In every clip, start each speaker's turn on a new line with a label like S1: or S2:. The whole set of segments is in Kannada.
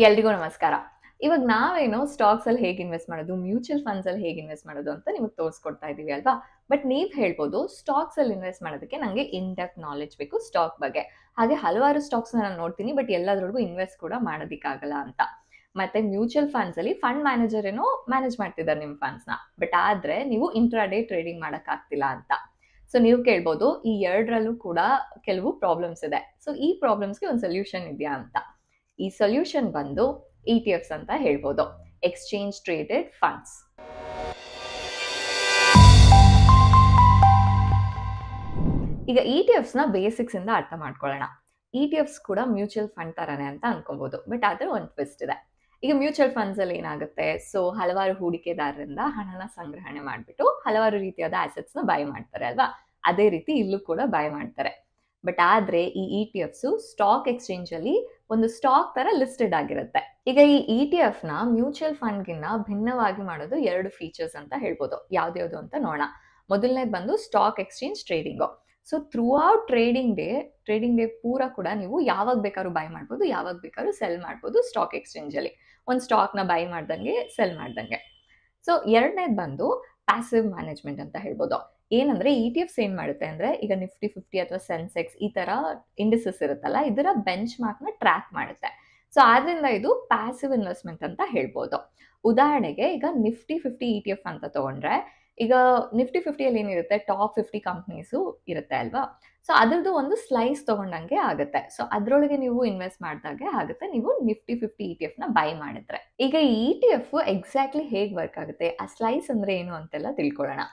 S1: ಎಲ್ರಿಗೂ ನಮಸ್ಕಾರ. ಇವಾಗ ನಾವೇನು ಸ್ಟಾಕ್ಸ್ ಅಲ್ಲಿ ಹೇಗೆ ಇನ್ವೆಸ್ಟ್ ಮಾಡೋದು, ಮ್ಯೂಚುವಲ್ ಫಂಡ್ಸ್ ಅಲ್ಲಿ ಹೇಗೆ ಇನ್ವೆಸ್ಟ್ ಮಾಡೋದು ಅಂತ ನಿಮಗೆ ತೋರಿಸ್ಕೊಡ್ತಾ ಇದೀವಿ ಅಲ್ವಾ? ಬಟ್ ನೀವ್ ಹೇಳ್ಬೋದು ಸ್ಟಾಕ್ಸ್ ಅಲ್ಲಿ ಇನ್ವೆಸ್ಟ್ ಮಾಡೋದಕ್ಕೆ ನಂಗೆ ಇನ್ ಡೆಪ್ತ್ ನಾಲೆಡ್ಜ್ ಬೇಕು ಸ್ಟಾಕ್ ಬಗ್ಗೆ. ಹಾಗೆ ಹಲವಾರು ಸ್ಟಾಕ್ಸ್ ನಾನು ನೋಡ್ತೀನಿ, ಬಟ್ ಎಲ್ಲದ್ರೊಳಗೂ ಇನ್ವೆಸ್ಟ್ ಕೂಡ ಮಾಡೋದಿಕ್ಕಾಗಲ್ಲ ಅಂತ. ಮತ್ತೆ ಮ್ಯೂಚುವಲ್ ಫಂಡ್ಸ್ ಅಲ್ಲಿ ಫಂಡ್ ಮ್ಯಾನೇಜರ್ ಏನೋ ಮ್ಯಾನೇಜ್ ಮಾಡ್ತಿದ್ದಾರೆ ನಿಮ್ ಫಂಡ್ಸ್ ನ, ಬಟ್ ಆದ್ರೆ ನೀವು ಇಂಟ್ರಾಡೇ ಟ್ರೇಡಿಂಗ್ ಮಾಡಕ್ ಆಗ್ತಿಲ್ಲ ಅಂತ. ಸೊ ನೀವು ಕೇಳ್ಬೋದು ಈ ಎರಡರಲ್ಲೂ ಕೂಡ ಕೆಲವು ಪ್ರಾಬ್ಲಮ್ಸ್ ಇದೆ. ಸೊ ಈ ಪ್ರಾಬ್ಲಮ್ಸ್ಗೆ ಒಂದು ಸೊಲ್ಯೂಷನ್ ಇದೆಯಾ ಅಂತ. ಈ ಸೊಲ್ಯೂಷನ್ ಬಂದು ETFs ಅಂತ ಹೇಳ್ಬೋದು, ಎಕ್ಸ್ಚೇಂಜ್ ಟ್ರೇಡೆಡ್ ಫಂಡ್ಸ್. ಈಗ ETFs ನ ಬೇಸಿಕ್ಸ್ ಇಂದ ಅರ್ಥ ಮಾಡ್ಕೊಳ್ಳೋಣ. ETFs ಕೂಡ ಮ್ಯೂಚುವಲ್ ಫಂಡ್ ತರಾನೇ ಅಂತ ಅನ್ಕೊಬಹುದು, ಬಟ್ ಆದ್ರೆ ಒಂದು ಟ್ವಿಸ್ಟ್ ಇದೆ. ಈಗ ಮ್ಯೂಚುವಲ್ ಫಂಡ್ಸ್ ಅಲ್ಲಿ ಏನಾಗುತ್ತೆ, ಸೊ ಹಲವಾರು ಹೂಡಿಕೆದಾರರಿಂದ ಹಣನ ಸಂಗ್ರಹಣೆ ಮಾಡ್ಬಿಟ್ಟು ಹಲವಾರು ರೀತಿಯಾದ ಅಸೆಟ್ಸ್ ನ ಬೈ ಮಾಡ್ತಾರೆ ಅಲ್ವಾ? ಅದೇ ರೀತಿ ಇಲ್ಲೂ ಕೂಡ ಬೈ ಮಾಡ್ತಾರೆ. ಬಟ್ ಆದ್ರೆ ಈ ETFs ಸ್ಟಾಕ್ ಎಕ್ಸ್ಚೇಂಜ್ ಅಲ್ಲಿ ಒಂದು ಸ್ಟಾಕ್ ತರ ಲಿಸ್ಟೆಡ್ ಆಗಿರುತ್ತೆ. ಈಗ ಈ ETF ನ ಮ್ಯೂಚುವಲ್ ಫಂಡ್ ಗಿನ್ನ ಭಿನ್ನವಾಗಿ ಮಾಡೋದು ಎರಡು ಫೀಚರ್ಸ್ ಅಂತ ಹೇಳ್ಬೋದು. ಯಾವ್ದ್ಯಾವ್ದು ಅಂತ ನೋಡೋಣ. ಮೊದಲನೇದು ಬಂದು stock exchange trading. So through out trading day ಪೂರ ಕೂಡ ನೀವು ಯಾವಾಗ ಬೇಕಾದ್ರೂ ಬೈ ಮಾಡ್ಬೋದು, ಯಾವಾಗ ಬೇಕಾದ್ರೂ ಸೆಲ್ ಮಾಡ್ಬೋದು ಸ್ಟಾಕ್ ಎಕ್ಸ್ಚೇಂಜ್ ಅಲ್ಲಿ. ಒಂದು ಸ್ಟಾಕ್ ನ ಬೈ ಮಾಡ್ದಂಗೆ ಸೆಲ್ ಮಾಡ್ದಂಗೆ. ಸೊ ಎರಡನೇದು ಬಂದು ಪ್ಯಾಸಿವ್ ಮ್ಯಾನೇಜ್ಮೆಂಟ್ ಅಂತ ಹೇಳ್ಬೋದು. ಏನಂದ್ರೆ ETFs ಏನ್ ಮಾಡುತ್ತೆ ಅಂದ್ರೆ, ಈಗ ನಿಫ್ಟಿ 50 ಅಥವಾ ಸೆನ್ಸೆಕ್ಸ್ ಈ ತರ ಇಂಡಿಸಸ್ ಇರುತ್ತಲ್ಲ, ಇದರ ಬೆಂಚ್ ಮಾರ್ಕ್ ನ ಟ್ರ್ಯಾಕ್ ಮಾಡುತ್ತೆ. ಸೊ ಆದ್ರಿಂದ ಇದು ಪ್ಯಾಸಿವ್ ಇನ್ವೆಸ್ಟ್ಮೆಂಟ್ ಅಂತ ಹೇಳ್ಬೋದು. ಉದಾಹರಣೆಗೆ ಈಗ ನಿಫ್ಟಿ 50 ETF ಅಂತ ತಗೊಂಡ್ರೆ, ಈಗ ನಿಫ್ಟಿ 50 ಏನಿರುತ್ತೆ, ಟಾಪ್ 50 ಕಂಪ್ನೀಸು ಇರುತ್ತೆ ಅಲ್ವಾ? ಸೊ ಅದ್ರದ್ದು ಒಂದು ಸ್ಲೈಸ್ ತಗೊಂಡಂಗೆ ಆಗುತ್ತೆ. ಸೊ ಅದ್ರೊಳಗೆ ನೀವು ಇನ್ವೆಸ್ಟ್ ಮಾಡಿದಾಗೆ ಆಗುತ್ತೆ, ನೀವು ನಿಫ್ಟಿ 50 ETF ನ ಬೈ ಮಾಡಿದ್ರೆ. ಈಗ ಈ ETF ಎಕ್ಸಾಕ್ಟ್ಲಿ ಹೇಗೆ ವರ್ಕ್ ಆಗುತ್ತೆ, ಆ ಸ್ಲೈಸ್ ಅಂದ್ರೆ ಏನು ಅಂತೆಲ್ಲ ತಿಳ್ಕೊಳ್ಳೋಣ.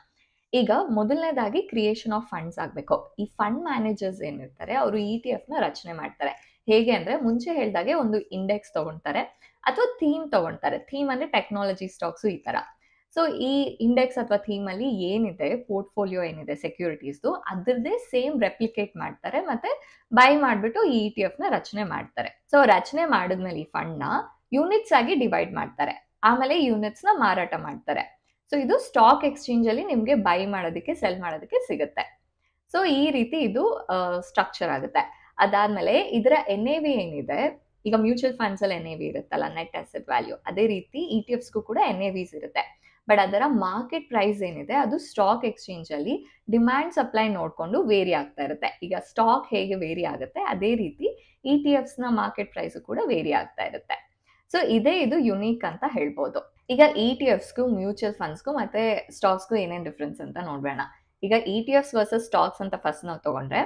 S1: ಈಗ ಮೊದಲನೇದಾಗಿ ಕ್ರಿಯೇಷನ್ ಆಫ್ ಫಂಡ್ಸ್ ಆಗಬೇಕು. ಈ ಫಂಡ್ ಮ್ಯಾನೇಜರ್ಸ್ ಏನಿರ್ತಾರೆ ಅವರು ETF ನ ರಚನೆ ಮಾಡ್ತಾರೆ. ಹೇಗೆ ಅಂದ್ರೆ, ಮುಂಚೆ ಹೇಳ್ದಾಗೆ ಒಂದು ಇಂಡೆಕ್ಸ್ ತಗೊಂತಾರೆ ಅಥವಾ ಥೀಮ್ ತಗೊಂತಾರೆ. ಥೀಮ್ ಅಂದ್ರೆ ಟೆಕ್ನಾಲಜಿ ಸ್ಟಾಕ್ಸ್ ಈ ತರ. ಸೊ ಈ ಇಂಡೆಕ್ಸ್ ಅಥವಾ ಥೀಮ್ ಅಲ್ಲಿ ಏನಿದೆ, ಪೋರ್ಟ್ಫೋಲಿಯೋ ಏನಿದೆ ಸೆಕ್ಯೂರಿಟೀಸ್ದು, ಅದ್ರದ್ದೇ ಸೇಮ್ ರೆಪ್ಲಿಕೇಟ್ ಮಾಡ್ತಾರೆ ಮತ್ತೆ ಬೈ ಮಾಡ್ಬಿಟ್ಟು ಈ ETF ನ ರಚನೆ ಮಾಡ್ತಾರೆ. ಸೊ ರಚನೆ ಮಾಡಿದ್ಮೇಲೆ ಈ ಫಂಡ್ ನ ಯೂನಿಟ್ಸ್ ಆಗಿ ಡಿವೈಡ್ ಮಾಡ್ತಾರೆ, ಆಮೇಲೆ ಯೂನಿಟ್ಸ್ ನ ಮಾರಾಟ ಮಾಡ್ತಾರೆ. ಸೊ ಇದು ಸ್ಟಾಕ್ ಎಕ್ಸ್ಚೇಂಜ್ ಅಲ್ಲಿ ನಿಮ್ಗೆ ಬೈ ಮಾಡೋದಕ್ಕೆ ಸೆಲ್ ಮಾಡೋದಕ್ಕೆ ಸಿಗುತ್ತೆ. ಸೊ ಈ ರೀತಿ ಇದು ಸ್ಟ್ರಕ್ಚರ್ ಆಗುತ್ತೆ. ಅದಾದ್ಮೇಲೆ ಇದರ NAV ಏನಿದೆ, ಈಗ ಮ್ಯೂಚುವಲ್ ಫಂಡ್ಸ್ ಅಲ್ಲಿ NAV ಇರುತ್ತಲ್ಲ, ನೆಟ್ ಅಸೆಟ್ ವ್ಯಾಲ್ಯೂ, ಅದೇ ರೀತಿ ETFsಗೂ ಕೂಡ NAVs ಇರುತ್ತೆ. ಬಟ್ ಅದರ ಮಾರ್ಕೆಟ್ ಪ್ರೈಸ್ ಏನಿದೆ ಅದು ಸ್ಟಾಕ್ ಎಕ್ಸ್ಚೇಂಜ್ ಅಲ್ಲಿ ಡಿಮ್ಯಾಂಡ್ ಸಪ್ಲೈ ನೋಡ್ಕೊಂಡು ವೇರಿ ಆಗ್ತಾ ಇರುತ್ತೆ. ಈಗ ಸ್ಟಾಕ್ ಹೇಗೆ ವೇರಿ ಆಗುತ್ತೆ ಅದೇ ರೀತಿ ETFs ನ ಮಾರ್ಕೆಟ್ ಪ್ರೈಸ್ ಕೂಡ ವೇರಿ ಆಗ್ತಾ ಇರುತ್ತೆ. ಸೊ ಇದು ಯುನೀಕ್ ಅಂತ ಹೇಳ್ಬೋದು. ಈಗ ETFsಗೂ ಮ್ಯೂಚುವಲ್ ಫಂಡ್ಸ್ಗೂ ಮತ್ತೆ ಸ್ಟಾಕ್ಸ್ಗೂ ಏನೇನ್ ಡಿಫ್ರೆನ್ಸ್ ಅಂತ ನೋಡ್ಬೇಡ. ಈಗ ETFs ವರ್ಸಸ್ ಸ್ಟಾಕ್ಸ್ ಅಂತ ಫಸ್ಟ್ ನಾವು ತಗೊಂಡ್ರೆ,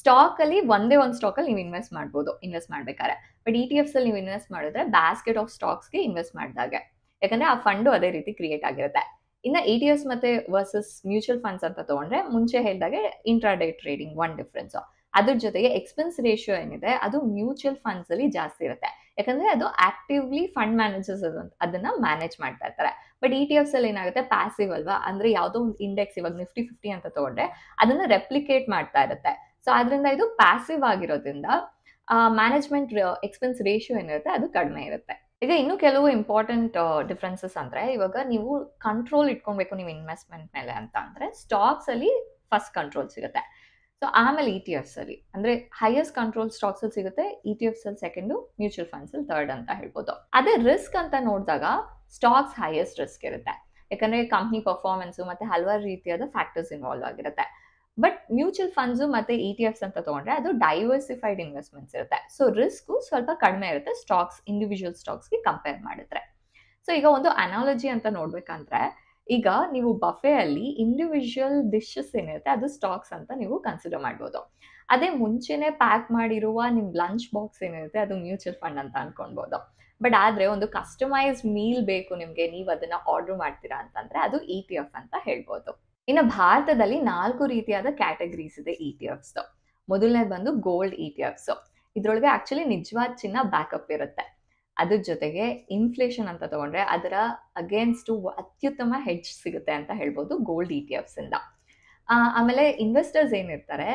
S1: ಸ್ಟಾಕ್ ಅಲ್ಲಿ ಒಂದೇ ಒಂದು ಸ್ಟಾಕ್ ಅಲ್ಲಿ ನೀವು ಇನ್ವೆಸ್ಟ್ ಮಾಡ್ಬೋದು ಇನ್ವೆಸ್ಟ್ ಮಾಡ್ಬೇಕಾದ್ರೆ. ಬಟ್ ETFs ಅಲ್ಲಿ ನೀವು ಇನ್ವೆಸ್ಟ್ ಮಾಡಿದ್ರೆ ಬ್ಯಾಸ್ಕೆಟ್ ಆಫ್ ಸ್ಟಾಕ್ಸ್ಗೆ ಇನ್ವೆಸ್ಟ್ ಮಾಡಿದಾಗೆ, ಯಾಕಂದ್ರೆ ಆ ಫಂಡು ಅದೇ ರೀತಿ ಕ್ರಿಯೇಟ್ ಆಗಿರುತ್ತೆ. ಇನ್ನ ETFs ಮತ್ತೆ ವರ್ಸಸ್ ಮ್ಯೂಚುವಲ್ ಫಂಡ್ಸ್ ಅಂತ ತಗೊಂಡ್ರೆ, ಮುಂಚೆ ಹೇಳಿದಾಗೆ ಇಂಟ್ರಾಡೇ ಟ್ರೇಡಿಂಗ್ ಒನ್ ಡಿಫ್ರೆನ್ಸ್. ಅದ್ರ ಜೊತೆಗೆ ಎಕ್ಸ್ಪೆನ್ಸ್ ರೇಷಿಯೋ ಏನಿದೆ ಅದು ಮ್ಯೂಚುವಲ್ ಫಂಡ್ಸ್ ಅಲ್ಲಿ ಜಾಸ್ತಿ ಇರುತ್ತೆ, ಯಾಕಂದ್ರೆ ಅದು ಆಕ್ಟಿವ್ಲಿ ಫಂಡ್ ಮ್ಯಾನೇಜರ್ಸ್ ಅದನ್ನ ಮ್ಯಾನೇಜ್ ಮಾಡ್ತಾ ಇರ್ತಾರೆ. ಬಟ್ ETFs ಅಲ್ಲಿ ಏನಾಗುತ್ತೆ, ಪ್ಯಾಸಿವ್ ಅಲ್ವಾ, ಅಂದ್ರೆ ಯಾವುದೋ ಒಂದು ಇಂಡೆಕ್ಸ್, ಇವಾಗ ನಿಫ್ಟಿ 50 ಅಂತ ತಗೊಂಡ್ರೆ ಅದನ್ನ ರೆಪ್ಲಿಕೇಟ್ ಮಾಡ್ತಾ ಇರುತ್ತೆ. ಸೊ ಅದರಿಂದ ಇದು ಪ್ಯಾಸಿವ್ ಆಗಿರೋದ್ರಿಂದ ಮ್ಯಾನೇಜ್ಮೆಂಟ್ ಎಕ್ಸ್ಪೆನ್ಸ್ ರೇಷಿಯೋ ಏನಿರುತ್ತೆ ಅದು ಕಡಿಮೆ ಇರುತ್ತೆ. ಈಗ ಇನ್ನು ಕೆಲವು ಇಂಪಾರ್ಟೆಂಟ್ ಡಿಫ್ರೆನ್ಸಸ್ ಅಂದ್ರೆ, ಇವಾಗ ನೀವು ಕಂಟ್ರೋಲ್ ಇಟ್ಕೊಬೇಕು ನೀವು ಇನ್ವೆಸ್ಟ್ಮೆಂಟ್ ಮೇಲೆ ಅಂತ ಅಂದ್ರೆ, ಸ್ಟಾಕ್ಸ್ ಅಲ್ಲಿ ಫಸ್ಟ್ ಕಂಟ್ರೋಲ್ ಸಿಗುತ್ತೆ. ಸೊ ಆಮೇಲೆ ETFs ಅಲ್ಲಿ ಅಂದ್ರೆ ಹೈಯೆಸ್ಟ್ ಕಂಟ್ರೋಲ್ ಸ್ಟಾಕ್ಸ್ ಅಲ್ಲಿ ಸಿಗುತ್ತೆ, ETFs ಅಲ್ಲಿ ಸೆಕೆಂಡು, ಮ್ಯೂಚುವಲ್ ಫಂಡ್ಸ್ ಅಲ್ಲಿ ಥರ್ಡ್ ಅಂತ ಹೇಳ್ಬೋದು. ಅದೇ ರಿಸ್ಕ್ ಅಂತ ನೋಡಿದಾಗ ಸ್ಟಾಕ್ಸ್ ಹೈಯೆಸ್ಟ್ ರಿಸ್ಕ್ ಇರುತ್ತೆ, ಯಾಕಂದ್ರೆ ಕಂಪ್ನಿ ಪರ್ಫಾರ್ಮೆನ್ಸ್ ಮತ್ತೆ ಹಲವಾರು ರೀತಿಯಾದ ಫ್ಯಾಕ್ಟರ್ಸ್ ಇನ್ವಾಲ್ವ್ ಆಗಿರುತ್ತೆ. ಬಟ್ ಮ್ಯೂಚುವಲ್ ಫಂಡ್ಸ್ ಮತ್ತೆ ETFs ಅಂತ ತಗೊಂಡ್ರೆ ಅದು ಡೈವರ್ಸಿಫೈಡ್ ಇನ್ವೆಸ್ಟ್ಮೆಂಟ್ಸ್ ಇರುತ್ತೆ. ಸೊ ರಿಸ್ಕ್ ಸ್ವಲ್ಪ ಕಡಿಮೆ ಇರುತ್ತೆ ಸ್ಟಾಕ್ಸ್, ಇಂಡಿವಿಜುವಲ್ ಸ್ಟಾಕ್ಸ್ಗೆ ಕಂಪೇರ್ ಮಾಡಿದ್ರೆ. ಸೊ ಈಗ ಒಂದು ಅನಾಲಜಿ ಅಂತ ನೋಡ್ಬೇಕಂದ್ರೆ, ಈಗ ನೀವು ಬಫೆ ಅಲ್ಲಿ ಇಂಡಿವಿಜುವಲ್ ಡಿಶಸ್ ಏನಿರುತ್ತೆ ಅದು ಸ್ಟಾಕ್ಸ್ ಅಂತ ನೀವು ಕನ್ಸಿಡರ್ ಮಾಡ್ಬೋದು. ಅದೇ ಮುಂಚೆನೆ ಪ್ಯಾಕ್ ಮಾಡಿರುವ ನಿಮ್ ಲಂಚ್ ಬಾಕ್ಸ್ ಏನಿರುತ್ತೆ ಅದು ಮ್ಯೂಚುವಲ್ ಫಂಡ್ ಅಂತ ಅನ್ಕೊಳ್ಬೋದು. ಬಟ್ ಆದ್ರೆ ಒಂದು ಕಸ್ಟಮೈಸ್ಡ್ ಮೀಲ್ ಬೇಕು ನಿಮ್ಗೆ, ನೀವು ಅದನ್ನ ಆರ್ಡರ್ ಮಾಡ್ತೀರಾ ಅಂತಂದ್ರೆ ಅದು ETF ಅಂತ ಹೇಳ್ಬೋದು. ಇನ್ನು ಭಾರತದಲ್ಲಿ 4 ರೀತಿಯಾದ ಕ್ಯಾಟಗರೀಸ್ ಇದೆ ETFs. ಮೊದಲನೇದು ಬಂದು ಗೋಲ್ಡ್ ETFs. ಇದ್ರೊಳಗೆ ಆಕ್ಚುಲಿ ನಿಜವಾದ ಚಿನ್ನ ಬ್ಯಾಕಪ್ ಇರುತ್ತೆ. ಅದ್ರ ಜೊತೆಗೆ ಇನ್ಫ್ಲೇಷನ್ ಅಂತ ತಗೊಂಡ್ರೆ ಅದರ ಅಗೇನ್ಸ್ಟ್ ಅತ್ಯುತ್ತಮ ಹೆಡ್ಜ್ ಸಿಗುತ್ತೆ ಅಂತ ಹೇಳ್ಬೋದು ಗೋಲ್ಡ್ ETFs ಇಂದ. ಆಮೇಲೆ ಇನ್ವೆಸ್ಟರ್ಸ್ ಏನಿರ್ತಾರೆ,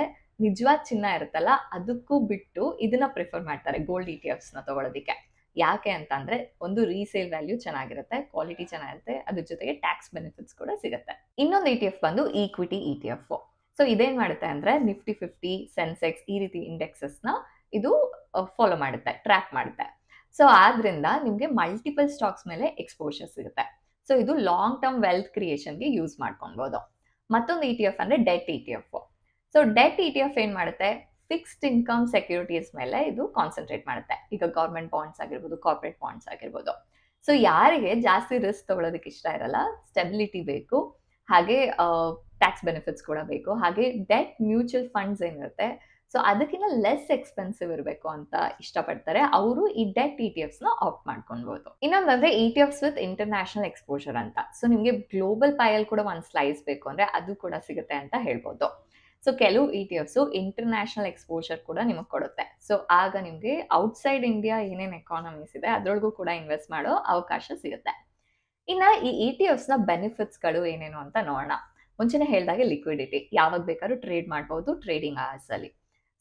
S1: ನಿಜವಾದ ಚಿನ್ನ ಇರುತ್ತಲ್ಲ ಅದಕ್ಕೂ ಬಿಟ್ಟು ಇದನ್ನ ಪ್ರಿಫರ್ ಮಾಡ್ತಾರೆ ಗೋಲ್ಡ್ ETFs ನ ತಗೊಳ್ಳೋದಿಕ್ಕೆ. ಯಾಕೆ ಅಂತಂದ್ರೆ, ಒಂದು ರೀಸೇಲ್ ವ್ಯಾಲ್ಯೂ ಚೆನ್ನಾಗಿರುತ್ತೆ, ಕ್ವಾಲಿಟಿ ಚೆನ್ನಾಗಿರುತ್ತೆ, ಅದ್ರ ಜೊತೆಗೆ ಟ್ಯಾಕ್ಸ್ ಬೆನಿಫಿಟ್ಸ್ ಕೂಡ ಸಿಗುತ್ತೆ. ಇನ್ನೊಂದು ETF ಬಂದು ಈಕ್ವಿಟಿ ETF. ಸೊ ಇದೇನ್ ಮಾಡುತ್ತೆ ಅಂದ್ರೆ, ನಿಫ್ಟಿ 50, ಸೆನ್ಸೆಕ್ಸ್ ಈ ರೀತಿ ಇಂಡೆಕ್ಸಸ್ ನ ಇದು ಫಾಲೋ ಮಾಡುತ್ತೆ, ಟ್ರ್ಯಾಕ್ ಮಾಡುತ್ತೆ. ಸೊ ಆದ್ರಿಂದ ನಿಮ್ಗೆ ಮಲ್ಟಿಪಲ್ ಸ್ಟಾಕ್ಸ್ ಮೇಲೆ ಎಕ್ಸ್ಪೋಜರ್ ಸಿಗುತ್ತೆ. ಸೊ ಇದು ಲಾಂಗ್ ಟರ್ಮ್ ವೆಲ್ತ್ ಕ್ರಿಯೇಷನ್ಗೆ ಯೂಸ್ ಮಾಡ್ಕೊಬಹುದು. ಮತ್ತೊಂದು ETF ಅಂದ್ರೆ debt ETF. So debt ETF ಏನ್ ಮಾಡುತ್ತೆ, ಫಿಕ್ಸ್ಡ್ ಇನ್ಕಮ್ ಸೆಕ್ಯೂರಿಟೀಸ್ ಮೇಲೆ ಇದು ಕಾನ್ಸಂಟ್ರೇಟ್ ಮಾಡುತ್ತೆ. ಈಗ ಗವರ್ಮೆಂಟ್ ಬಾಂಡ್ಸ್ ಆಗಿರ್ಬೋದು, ಕಾರ್ಪೊರೇಟ್ ಬಾಂಡ್ಸ್ ಆಗಿರ್ಬೋದು. ಸೊ ಯಾರಿಗೆ ಜಾಸ್ತಿ ರಿಸ್ಕ್ ತಗೊಳ್ಳೋದಕ್ಕೆ ಇಷ್ಟ ಇರಲ್ಲ, ಸ್ಟೆಬಿಲಿಟಿ ಬೇಕು, ಹಾಗೆ ಟ್ಯಾಕ್ಸ್ ಬೆನಿಫಿಟ್ಸ್ ಕೂಡ ಬೇಕು, ಹಾಗೆ ಡೆಟ್ ಮ್ಯೂಚುವಲ್ ಫಂಡ್ಸ್ ಏನಿರುತ್ತೆ ಸೊ ಅದಕ್ಕಿಂತ ಲೆಸ್ ಎಕ್ಸ್ಪೆನ್ಸಿವ್ ಇರಬೇಕು ಅಂತ ಇಷ್ಟಪಡ್ತಾರೆ, ಅವರು ಈ ಡೆಟ್ ETFs ನ ಆಪ್ಟ್ ಮಾಡ್ಕೊಳ್ಬಹುದು. ಇನ್ನೊಂದಂದ್ರೆ ETFs ವಿತ್ ಇಂಟರ್ನ್ಯಾಷನಲ್ ಎಕ್ಸ್ಪೋಜರ್ ಅಂತ. ಸೊ ನಿಮ್ಗೆ ಗ್ಲೋಬಲ್ ಪೈಯಲ್ಲಿ ಕೂಡ ಒಂದು ಸ್ಲೈಸ್ ಬೇಕು ಅಂದ್ರೆ ಅದು ಕೂಡ ಸಿಗುತ್ತೆ ಅಂತ ಹೇಳ್ಬೋದು. ಸೊ ಕೆಲವು ETFs ಇಂಟರ್ನ್ಯಾಷನಲ್ ಎಕ್ಸ್ಪೋಜರ್ ಕೂಡ ನಿಮಗೆ ಕೊಡುತ್ತೆ. ಸೊ ಆಗ ನಿಮ್ಗೆ ಔಟ್ಸೈಡ್ ಇಂಡಿಯಾ ಏನೇನು ಎಕಾನಮೀಸ್ ಇದೆ ಅದರೊಳಗೂ ಕೂಡ ಇನ್ವೆಸ್ಟ್ ಮಾಡೋ ಅವಕಾಶ ಸಿಗುತ್ತೆ. ಇನ್ನ ಈ ETFs ನ ಬೆನಿಫಿಟ್ಸ್ ಗಳು ಏನೇನು ಅಂತ ನೋಡೋಣ. ಮುಂಚೆನೆ ಹೇಳಿದಾಗೆ ಲಿಕ್ವಿಡಿಟಿ, ಯಾವಾಗ ಬೇಕಾದ್ರೂ ಟ್ರೇಡ್ ಮಾಡಬಹುದು ಟ್ರೇಡಿಂಗ್ ಅವರ್ಸ್ ಅಲ್ಲಿ.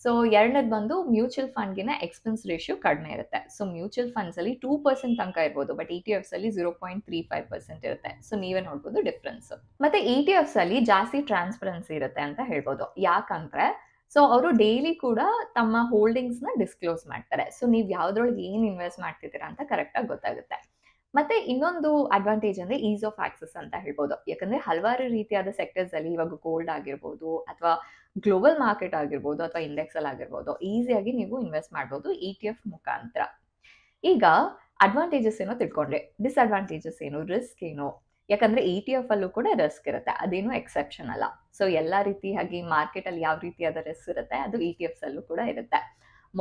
S1: ಸೊ ಎರಡನೇದು ಬಂದು ಮ್ಯೂಚುವಲ್ ಫಂಡ್ಗಿನ ಎಕ್ಸ್ಪೆನ್ಸ್ ರೇಷಿಯೋ ಕಡಿಮೆ ಇರುತ್ತೆ. ಸೊ ಮ್ಯೂಚುವಲ್ ಫಂಡ್ಸ್ ಅಲ್ಲಿ 2% ತನಕ ಇರ್ಬೋದು, ಬಟ್ ETFs ಅಲ್ಲಿ 0.35% ಇರುತ್ತೆ. ಸೊ ನೀವೇ ನೋಡ್ಬೋದು ಡಿಫ್ರೆನ್ಸ್. ಮತ್ತೆ ETFs ಅಲ್ಲಿ ಜಾಸ್ತಿ ಟ್ರಾನ್ಸ್ಪರೆನ್ಸಿ ಇರುತ್ತೆ ಅಂತ ಹೇಳ್ಬೋದು. ಯಾಕಂದ್ರೆ ಸೊ ಅವರು ಡೈಲಿ ಕೂಡ ತಮ್ಮ ಹೋಲ್ಡಿಂಗ್ಸ್ ನ ಡಿಸ್ಕ್ಲೋಸ್ ಮಾಡ್ತಾರೆ. ಸೊ ನೀವು ಯಾವ್ದ್ರೊಳಗೆ ಏನ್ ಇನ್ವೆಸ್ಟ್ ಮಾಡ್ತಿದ್ದೀರಾ ಅಂತ ಕರೆಕ್ಟ್ ಆಗಿ ಗೊತ್ತಾಗುತ್ತೆ. ಮತ್ತೆ ಇನ್ನೊಂದು ಅಡ್ವಾಂಟೇಜ್ ಅಂದ್ರೆ ಈಸ್ ಆಫ್ ಆಕ್ಸೆಸ್ ಅಂತ ಹೇಳ್ಬೋದು. ಯಾಕಂದ್ರೆ ಹಲವಾರು ರೀತಿಯಾದ ಸೆಕ್ಟರ್ಸ್ ಅಲ್ಲಿ ಇವಾಗ ಗೋಲ್ಡ್ ಆಗಿರ್ಬೋದು ಅಥವಾ ಗ್ಲೋಬಲ್ ಮಾರ್ಕೆಟ್ ಆಗಿರ್ಬೋದು ಅಥವಾ ಇಂಡೆಕ್ಸ್ ಅಲ್ಲಿ ಆಗಿರ್ಬೋದು ಈಸಿಯಾಗಿ ನೀವು ಇನ್ವೆಸ್ಟ್ ಮಾಡ್ಬೋದು ETF ಮುಖಾಂತರ. ಈಗ ಅಡ್ವಾಂಟೇಜಸ್ ಏನೋ ತಿಳ್ಕೊಂಡ್ರೆ, ಡಿಸ್ಅಡ್ವಾಂಟೇಜಸ್ ಏನು, ರಿಸ್ಕ್ ಏನು, ಯಾಕಂದ್ರೆ ETF ಅಲ್ಲೂ ಕೂಡ ರಿಸ್ಕ್ ಇರುತ್ತೆ, ಅದೇನು ಎಕ್ಸೆಪ್ಷನ್ ಅಲ್ಲ. ಸೊ ಎಲ್ಲಾ ರೀತಿಯಾಗಿ ಮಾರ್ಕೆಟ್ ಅಲ್ಲಿ ಯಾವ ರೀತಿಯಾದ ರಿಸ್ಕ್ ಇರುತ್ತೆ ಅದು ETFs ಅಲ್ಲೂ ಕೂಡ ಇರುತ್ತೆ.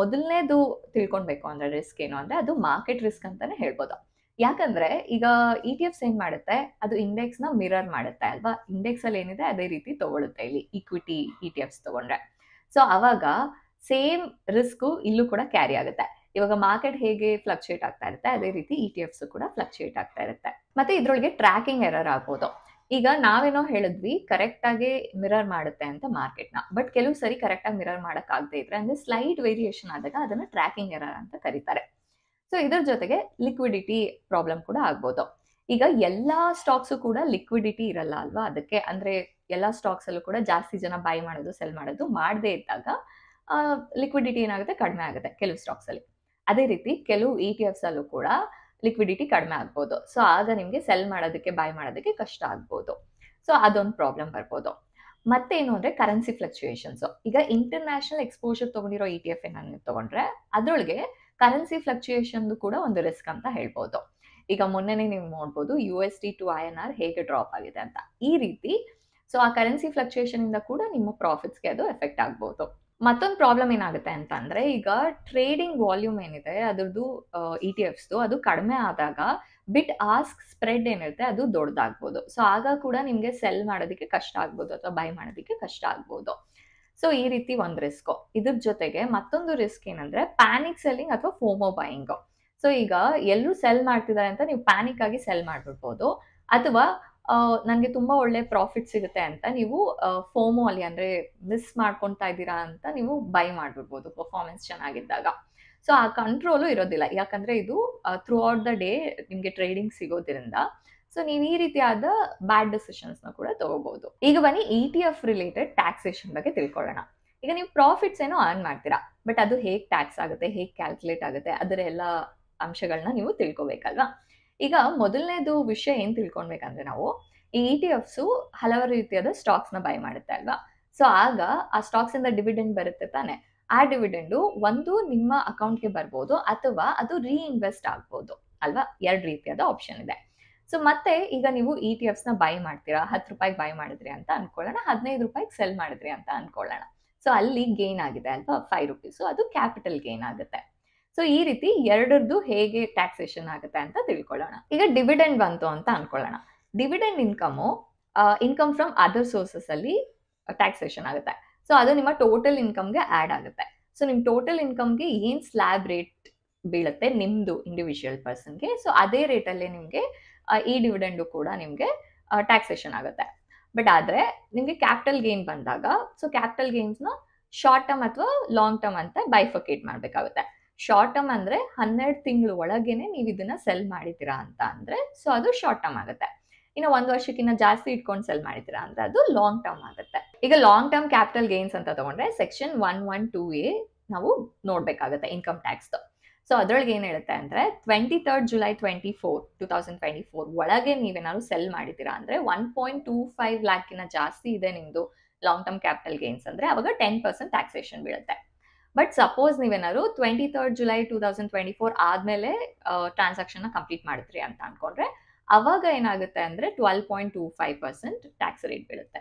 S1: ಮೊದಲನೇದು ತಿಳ್ಕೊಳ್ಬೇಕು ಅಂದ್ರೆ ರಿಸ್ಕ್ ಏನು ಅಂದ್ರೆ ಅದು ಮಾರ್ಕೆಟ್ ರಿಸ್ಕ್ ಅಂತಾನೆ ಹೇಳ್ಬೋದು. ಯಾಕಂದ್ರೆ ಈಗ ETFs ಏನ್ ಮಾಡುತ್ತೆ, ಅದು ಇಂಡೆಕ್ಸ್ ನ ಮಿರರ್ ಮಾಡುತ್ತೆ ಅಲ್ವಾ. ಇಂಡೆಕ್ಸ್ ಅಲ್ಲಿ ಏನಿದೆ ಅದೇ ರೀತಿ ತಗೊಳುತ್ತೆ ಇಲ್ಲಿ ಈಕ್ವಿಟಿ ETFs ತಗೊಂಡ್ರೆ. ಸೊ ಅವಾಗ ಸೇಮ್ ರಿಸ್ಕ್ ಇಲ್ಲೂ ಕೂಡ ಕ್ಯಾರಿ ಆಗುತ್ತೆ. ಇವಾಗ ಮಾರ್ಕೆಟ್ ಹೇಗೆ ಫ್ಲಕ್ಚುಯೇಟ್ ಆಗ್ತಾ ಇರುತ್ತೆ ಅದೇ ರೀತಿ ETFs ಕೂಡ ಫ್ಲಕ್ಚುಯೇಟ್ ಆಗ್ತಾ ಇರುತ್ತೆ. ಮತ್ತೆ ಇದ್ರೊಳಗೆ ಟ್ರ್ಯಾಕಿಂಗ್ ಎರರ್ ಆಗ್ಬೋದು. ಈಗ ನಾವೇನೋ ಹೇಳಿದ್ವಿ ಕರೆಕ್ಟ್ ಆಗಿ ಮಿರರ್ ಮಾಡುತ್ತೆ ಅಂತ ಮಾರ್ಕೆಟ್ ನ, ಬಟ್ ಕೆಲವು ಸರಿ ಕರೆಕ್ಟ್ ಆಗಿ ಮಿರರ್ ಮಾಡಕ್ ಆಗದೆ ಇದ್ರೆ ಅಂದ್ರೆ ಸ್ಲೈಟ್ ವೇರಿಯೇಷನ್ ಆದಾಗ ಅದನ್ನ ಟ್ರ್ಯಾಕಿಂಗ್ ಎರರ್ ಅಂತ ಕರೀತಾರೆ. ಸೊ ಇದ್ರ ಜೊತೆಗೆ ಲಿಕ್ವಿಡಿಟಿ ಪ್ರಾಬ್ಲಮ್ ಕೂಡ ಆಗ್ಬೋದು. ಈಗ ಎಲ್ಲಾ ಸ್ಟಾಕ್ಸ್ ಕೂಡ ಲಿಕ್ವಿಡಿಟಿ ಇರಲ್ಲ ಅಲ್ವಾ, ಅದಕ್ಕೆ ಅಂದ್ರೆ ಎಲ್ಲಾ ಸ್ಟಾಕ್ಸ್ ಅಲ್ಲೂ ಕೂಡ ಜಾಸ್ತಿ ಜನ ಬೈ ಮಾಡೋದು ಸೆಲ್ ಮಾಡೋದು ಮಾಡದೇ ಇದ್ದಾಗ ಲಿಕ್ವಿಡಿಟಿ ಏನಾಗುತ್ತೆ, ಕಡಿಮೆ ಆಗುತ್ತೆ ಕೆಲವು ಸ್ಟಾಕ್ಸ್ ಅಲ್ಲಿ. ಅದೇ ರೀತಿ ಕೆಲವು ETFs ಅಲ್ಲೂ ಕೂಡ ಲಿಕ್ವಿಡಿಟಿ ಕಡಿಮೆ ಆಗ್ಬೋದು. ಸೊ ಆಗ ನಿಮ್ಗೆ ಸೆಲ್ ಮಾಡೋದಕ್ಕೆ ಬೈ ಮಾಡೋದಕ್ಕೆ ಕಷ್ಟ ಆಗ್ಬೋದು. ಸೊ ಅದೊಂದು ಪ್ರಾಬ್ಲಮ್ ಬರ್ಬೋದು. ಮತ್ತೇನು ಅಂದ್ರೆ ಕರೆನ್ಸಿ ಫ್ಲಕ್ಚುಯೇಷನ್ಸ್. ಈಗ ಇಂಟರ್ನ್ಯಾಷನಲ್ ಎಕ್ಸ್ಪೋಜರ್ ತಗೊಂಡಿರೋ ETF ಏನಾದ್ರು ತಗೊಂಡ್ರೆ ಅದ್ರೊಳಗೆ ಕರೆನ್ಸಿ ಫ್ಲಕ್ಚುಯೇಷನ್ ಕೂಡ ಒಂದು ರಿಸ್ಕ್ ಅಂತ ಹೇಳ್ಬೋದು. ಈಗ ಮೊನ್ನೆನೇ ನೀವು ನೋಡ್ಬೋದು USD to INR ಹೇಗೆ ಡ್ರಾಪ್ ಆಗಿದೆ ಅಂತ, ಈ ರೀತಿ. ಸೊ ಆ ಕರೆನ್ಸಿ ಫ್ಲಕ್ಚುಯೇಷನ್ ಇಂದ ಕೂಡ ನಿಮ್ಮ ಪ್ರಾಫಿಟ್ಸ್ಗೆ ಅದು ಎಫೆಕ್ಟ್ ಆಗ್ಬೋದು. ಮತ್ತೊಂದು ಪ್ರಾಬ್ಲಮ್ ಏನಾಗುತ್ತೆ ಅಂತ ಅಂದ್ರೆ ಈಗ ಟ್ರೇಡಿಂಗ್ ವಾಲ್ಯೂಮ್ ಏನಿದೆ ಅದ್ರದ್ದು ETFs ಅದು ಕಡಿಮೆ ಆದಾಗ ಬಿಟ್ ಆಸ್ಕ್ ಸ್ಪ್ರೆಡ್ ಏನಿರುತ್ತೆ ಅದು ದೊಡ್ಡದಾಗ್ಬೋದು. ಸೊ ಆಗ ಕೂಡ ನಿಮ್ಗೆ ಸೆಲ್ ಮಾಡೋದಕ್ಕೆ ಕಷ್ಟ ಆಗ್ಬೋದು ಅಥವಾ ಬೈ ಮಾಡೋದಕ್ಕೆ ಕಷ್ಟ ಆಗ್ಬೋದು. ಸೊ ಈ ರೀತಿ ಒಂದು ರಿಸ್ಕ್. ಇದ್ರ ಜೊತೆಗೆ ಮತ್ತೊಂದು ರಿಸ್ಕ್ ಏನಂದ್ರೆ ಪ್ಯಾನಿಕ್ ಸೆಲ್ಲಿಂಗ್ ಅಥವಾ ಫೋಮೋ ಬೈಯಿಂಗ್. ಸೊ ಈಗ ಎಲ್ಲರೂ ಸೆಲ್ ಮಾಡ್ತಿದ್ದಾರೆ ಅಂತ ನೀವು ಪ್ಯಾನಿಕ್ ಆಗಿ ಸೆಲ್ ಮಾಡ್ಬಿಡ್ಬೋದು, ಅಥವಾ ನನಗೆ ತುಂಬಾ ಒಳ್ಳೆ ಪ್ರಾಫಿಟ್ ಸಿಗುತ್ತೆ ಅಂತ ನೀವು ಫೋಮೋ ಅಲ್ಲಿ ಅಂದ್ರೆ ಮಿಸ್ ಮಾಡ್ಕೊಂತಾ ಇದ್ದೀರಾ ಅಂತ ನೀವು ಬೈ ಮಾಡ್ಬಿಡ್ಬೋದು ಪರ್ಫಾರ್ಮೆನ್ಸ್ ಚೆನ್ನಾಗಿದ್ದಾಗ. ಸೊ ಆ ಕಂಟ್ರೋಲು ಇರೋದಿಲ್ಲ, ಯಾಕಂದ್ರೆ ಇದು ಥ್ರೂ ಔಟ್ ದ ಡೇ ನಿಮ್ಗೆ ಟ್ರೇಡಿಂಗ್ ಸಿಗೋದ್ರಿಂದ. ಸೊ ನೀವು ಈ ರೀತಿಯಾದ ಬ್ಯಾಡ್ ಡಿಸಿಷನ್ಸ್ ನ ಕೂಡ ತಗೋಬಹುದು. ಈಗ ಬನ್ನಿ ETF ರಿಲೇಟೆಡ್ ಟ್ಯಾಕ್ಸೇಷನ್ ಬಗ್ಗೆ ತಿಳ್ಕೊಳ್ಳೋಣ. ಈಗ ನೀವು ಪ್ರಾಫಿಟ್ಸ್ ಏನೋ ಅರ್ನ್ ಮಾಡ್ತೀರಾ, ಬಟ್ ಅದು ಹೇಗೆ ಟ್ಯಾಕ್ಸ್ ಆಗುತ್ತೆ, ಹೇಗೆ ಕ್ಯಾಲ್ಕುಲೇಟ್ ಆಗುತ್ತೆ, ಅದರ ಎಲ್ಲ ಅಂಶಗಳನ್ನ ನೀವು ತಿಳ್ಕೊಬೇಕಲ್ವಾ. ಈಗ ಮೊದಲನೇದು ವಿಷಯ ಏನ್ ತಿಳ್ಕೊಳ್ಬೇಕಂದ್ರೆ ನಾವು ಈ ETFs ಹಲವಾರು ರೀತಿಯಾದ ಸ್ಟಾಕ್ಸ್ ನ ಬೈ ಮಾಡುತ್ತೆ ಅಲ್ವಾ. ಸೊ ಆಗ ಆ ಸ್ಟಾಕ್ಸ್ ಇಂದ ಡಿವಿಡೆಂಡ್ ಬರುತ್ತೆ ತಾನೆ, ಆ ಡಿವಿಡೆಂಡು ಒಂದು ನಿಮ್ಮ ಅಕೌಂಟ್ಗೆ ಬರ್ಬೋದು ಅಥವಾ ಅದು ರೀಇನ್ವೆಸ್ಟ್ ಆಗ್ಬೋದು ಅಲ್ವಾ. ಎರಡು ರೀತಿಯಾದ ಆಪ್ಷನ್ ಇದೆ. ಸೊ ಮತ್ತೆ ಈಗ ನೀವು ETFs ನ ಬೈ ಮಾಡ್ತೀರಾ, 10 ರೂಪಾಯಿಗೆ ಬೈ ಮಾಡಿದ್ರಿ ಅಂತ ಅನ್ಕೊಳ್ಳೋಣ, 15 ರೂಪಾಯಿಗೆ ಸೆಲ್ ಮಾಡಿದ್ರಿ ಅಂತ ಅನ್ಕೊಳ್ಳೋಣ. ಸೊ ಅಲ್ಲಿ ಗೇನ್ ಆಗಿದೆ ಅಲ್ವಾ 5 ರೂಪೀಸ್, ಅದು ಕ್ಯಾಪಿಟಲ್ ಗೇನ್ ಆಗುತ್ತೆ. ಸೊ ಈ ರೀತಿ ಎರಡರದ್ದು ಹೇಗೆ ಟ್ಯಾಕ್ಸೇಷನ್ ಆಗುತ್ತೆ ಅಂತ ತಿಳ್ಕೊಳ್ಳೋಣ. ಈಗ ಡಿವಿಡೆಂಡ್ ಬಂತು ಅಂತ ಅನ್ಕೊಳ್ಳೋಣ. Dividend income from other sources ಅಲ್ಲಿ ಟ್ಯಾಕ್ಸೇಷನ್ ಆಗುತ್ತೆ. ಸೊ ಅದು ನಿಮ್ಮ ಟೋಟಲ್ ಇನ್ಕಮ್ಗೆ ಆಡ್ ಆಗುತ್ತೆ. ಸೊ ನಿಮ್ ಟೋಟಲ್ ಇನ್ಕಮ್ಗೆ ಏನ್ ಸ್ಲ್ಯಾಬ್ ರೇಟ್ ಬೀಳುತ್ತೆ ನಿಮ್ದು ಇಂಡಿವಿಜುವಲ್ ಪರ್ಸನ್ಗೆ, ಸೊ ಅದೇ ರೇಟಲ್ಲೇ ನಿಮ್ಗೆ ಈ ಡಿವಿಡೆಂಡು ಕೂಡ ನಿಮ್ಗೆ ಟ್ಯಾಕ್ಸೇಷನ್ ಆಗುತ್ತೆ. ಬಟ್ ಆದ್ರೆ ನಿಮ್ಗೆ ಕ್ಯಾಪಿಟಲ್ ಗೇನ್ ಬಂದಾಗ ಸೊ ಕ್ಯಾಪಿಟಲ್ ಗೇನ್ಸ್ ನ ಶಾರ್ಟ್ ಟರ್ಮ್ ಅಥವಾ ಲಾಂಗ್ ಟರ್ಮ್ ಅಂತ ಬೈಫಕೇಟ್ ಮಾಡ್ಬೇಕಾಗುತ್ತೆ. ಶಾರ್ಟ್ ಟರ್ಮ್ ಅಂದ್ರೆ 12 ತಿಂಗಳು ಒಳಗೇನೆ ನೀವು ಇದನ್ನ ಸೆಲ್ ಮಾಡಿದ್ದೀರಾ ಅಂತ ಅಂದ್ರೆ ಸೊ ಅದು ಶಾರ್ಟ್ ಟರ್ಮ್ ಆಗುತ್ತೆ. ಇನ್ನು 1 ವರ್ಷಕ್ಕಿಂತ ಜಾಸ್ತಿ ಇಟ್ಕೊಂಡು ಸೆಲ್ ಮಾಡಿದ್ದೀರಾ ಅಂದ್ರೆ ಅದು ಲಾಂಗ್ ಟರ್ಮ್ ಆಗುತ್ತೆ. ಈಗ ಲಾಂಗ್ ಟರ್ಮ್ ಕ್ಯಾಪಿಟಲ್ ಗೇನ್ಸ್ ಅಂತ ತಗೊಂಡ್ರೆ ಸೆಕ್ಷನ್ 112A ನಾವು ನೋಡ್ಬೇಕಾಗುತ್ತೆ ಇನ್ಕಮ್ ಟ್ಯಾಕ್ಸ್. ಸೊ ಅದ್ರೊಳಗೆ ಏನ್ ಹೇಳುತ್ತೆ ಅಂದ್ರೆ 23rd July 2024 ಒಳಗೆ ನೀವೇನಾದ್ರು ಸೆಲ್ ಮಾಡಿದ್ದೀರಾ ಅಂದ್ರೆ 1.25 ಲ್ಯಾಕಿನ ಜಾಸ್ತಿ ಇದೆ ನಿಮ್ದು ಲಾಂಗ್ ಟರ್ಮ್ ಕ್ಯಾಪಿಟಲ್ ಗೇನ್ಸ್ ಅಂದ್ರೆ ಅವಾಗ 10% ಟ್ಯಾಕ್ಸೇಷನ್ ಬೀಳುತ್ತೆ. ಬಟ್ ಸಪೋಸ್ ನೀವೇನಾದ್ರು 23rd July 2024 ಆದ್ಮೇಲೆ ಟ್ರಾನ್ಸಾಕ್ಷನ್ ಕಂಪ್ಲೀಟ್ ಮಾಡಿದ್ರಿ ಅಂತ ಅನ್ಕೊಂಡ್ರೆ ಅವಾಗ ಏನಾಗುತ್ತೆ ಅಂದ್ರೆ 12.25% ಟ್ಯಾಕ್ಸ್ ರೇಟ್ ಬೀಳುತ್ತೆ.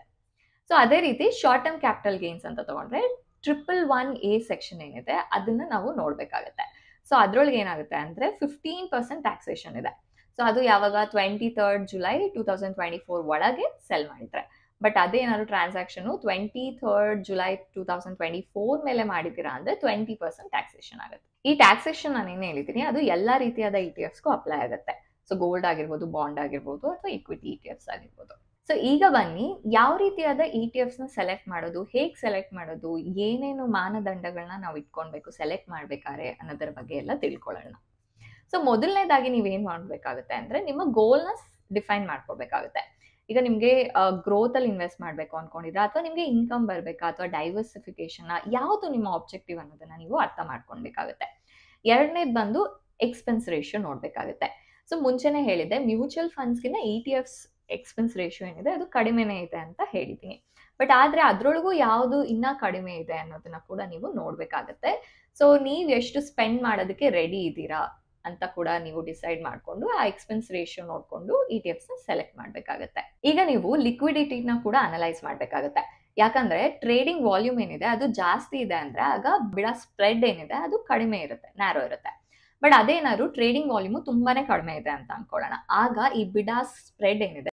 S1: ಸೊ ಅದೇ ರೀತಿ ಶಾರ್ಟ್ ಟರ್ಮ್ ಕ್ಯಾಪಿಟಲ್ ಗೇನ್ಸ್ ಅಂತ ತಗೊಂಡ್ರೆ 111A ಸೆಕ್ಷನ್ ಏನಿದೆ ಅದನ್ನ ನಾವು ನೋಡ್ಬೇಕಾಗತ್ತೆ. ಸೊ ಅದ್ರೊಳಗೆ ಏನಾಗುತ್ತೆ ಅಂದ್ರೆ 15% ಟ್ಯಾಕ್ಸೇಷನ್ ಇದೆ. ಸೊ ಅದು ಯಾವಾಗ 23rd July 2024 ಒಳಗೆ ಸೆಲ್ ಮಾಡಿದ್ರೆ. ಬಟ್ ಅದೇನಾದ್ರು ಟ್ರಾನ್ಸಾಕ್ಷನ್ 23rd July 2024 ಮೇಲೆ ಮಾಡಿದ್ದೀರಾ ಅಂದ್ರೆ 20% ಟ್ಯಾಕ್ಸೇಷನ್ ಆಗುತ್ತೆ. ಈ ಟ್ಯಾಕ್ಸೇಷನ್ ನಾನು ಏನ್ ಹೇಳಿದ್ದೀನಿ ಅದು ಎಲ್ಲಾ ರೀತಿಯಾದ ETFsಗೂ ಅಪ್ಲೈ ಆಗುತ್ತೆ. ಸೊ ಗೋಲ್ಡ್ ಆಗಿರ್ಬೋದು, ಬಾಂಡ್ ಆಗಿರ್ಬೋದು, ಅಥವಾ ಇಕ್ವಿಟಿ ETFs ಆಗಿರ್ಬೋದು. ಸೊ ಈಗ ಬನ್ನಿ ಯಾವ ರೀತಿಯಾದ ETFs ನ ಸೆಲೆಕ್ಟ್ ಮಾಡೋದು, ಹೇಗೆ ಸೆಲೆಕ್ಟ್ ಮಾಡೋದು, ಏನೇನು ಮಾನದಂಡಗಳನ್ನ ನಾವು ಇಟ್ಕೊಳ್ಬೇಕು ಸೆಲೆಕ್ಟ್ ಮಾಡ್ಬೇಕಾದ್ರೆ ಅನ್ನೋದ್ರ ಬಗ್ಗೆ ಎಲ್ಲ ತಿಳ್ಕೊಳ್ಳೋಣ. ಸೊ ಮೊದಲನೇದಾಗಿ ನೀವೇನ್ ಮಾಡ್ಬೇಕಾಗುತ್ತೆ ಅಂದ್ರೆ ನಿಮ್ಮ ಗೋಲ್ನ ಡಿಫೈನ್ ಮಾಡ್ಕೋಬೇಕಾಗುತ್ತೆ. ಈಗ ನಿಮ್ಗೆ ಗ್ರೋತ್ ಅಲ್ಲಿ ಇನ್ವೆಸ್ಟ್ ಮಾಡ್ಬೇಕು ಅನ್ಕೊಂಡಿದ್ರಾ, ಅಥವಾ ನಿಮ್ಗೆ ಇನ್ಕಮ್ ಬರ್ಬೇಕಾ, ಅಥವಾ ಡೈವರ್ಸಿಫಿಕೇಶನ್, ಯಾವುದು ನಿಮ್ಮ ಆಬ್ಜೆಕ್ಟಿವ್ ಅನ್ನೋದನ್ನ ನೀವು ಅರ್ಥ ಮಾಡ್ಕೊಳ್ಬೇಕಾಗುತ್ತೆ. ಎರಡನೇದು ಬಂದು ಎಕ್ಸ್ಪೆನ್ಸ್ ರೇಷಿಯೋ ನೋಡ್ಬೇಕಾಗುತ್ತೆ. ಸೊ ಮುಂಚೆನೆ ಹೇಳಿದೆ ಮ್ಯೂಚುವಲ್ ಫಂಡ್ಸ್ಗಿನ್ನ ETFs ಎಕ್ಸ್ಪೆನ್ಸ್ ರೇಷಿಯೋ ಏನಿದೆ ಅದು ಕಡಿಮೆನೇ ಇದೆ ಅಂತ ಹೇಳಿದ್ದೀನಿ. ಬಟ್ ಆದ್ರೆ ಅದ್ರೊಳಗೂ ಯಾವುದು ಇನ್ನ ಕಡಿಮೆ ಇದೆ ಅನ್ನೋದನ್ನ ಕೂಡ ನೀವು ನೋಡ್ಬೇಕಾಗತ್ತೆ. ಸೊ ನೀವ್ ಎಷ್ಟು ಸ್ಪೆಂಡ್ ಮಾಡೋದಕ್ಕೆ ರೆಡಿ ಇದ್ದೀರಾ ಅಂತ ಕೂಡ ನೀವು ಡಿಸೈಡ್ ಮಾಡ್ಕೊಂಡು ಆ ಎಕ್ಸ್ಪೆನ್ಸ್ ರೇಷಿಯೋ ನೋಡ್ಕೊಂಡು ETFs ನ ಸೆಲೆಕ್ಟ್ ಮಾಡ್ಬೇಕಾಗತ್ತೆ. ಈಗ ನೀವು ಲಿಕ್ವಿಡಿಟಿನ ಕೂಡ ಅನಲೈಸ್ ಮಾಡ್ಬೇಕಾಗತ್ತೆ. ಯಾಕಂದ್ರೆ ಟ್ರೇಡಿಂಗ್ ವಾಲ್ಯೂಮ್ ಏನಿದೆ ಅದು ಜಾಸ್ತಿ ಇದೆ ಅಂದ್ರೆ ಆಗ ಬಿಡ ಸ್ಪ್ರೆಡ್ ಏನಿದೆ ಅದು ಕಡಿಮೆ ಇರುತ್ತೆ, ನ್ಯಾರೋ ಇರುತ್ತೆ. ಬಟ್ ಅದೇನಾದ್ರು ಟ್ರೇಡಿಂಗ್ ವಾಲ್ಯೂಮ್ ತುಂಬಾನೇ ಕಡಿಮೆ ಇದೆ ಅಂತ ಅನ್ಕೊಳ್ಳೋಣ, ಆಗ ಈ ಬಿಡಾ ಸ್ಪ್ರೆಡ್ ಏನಿದೆ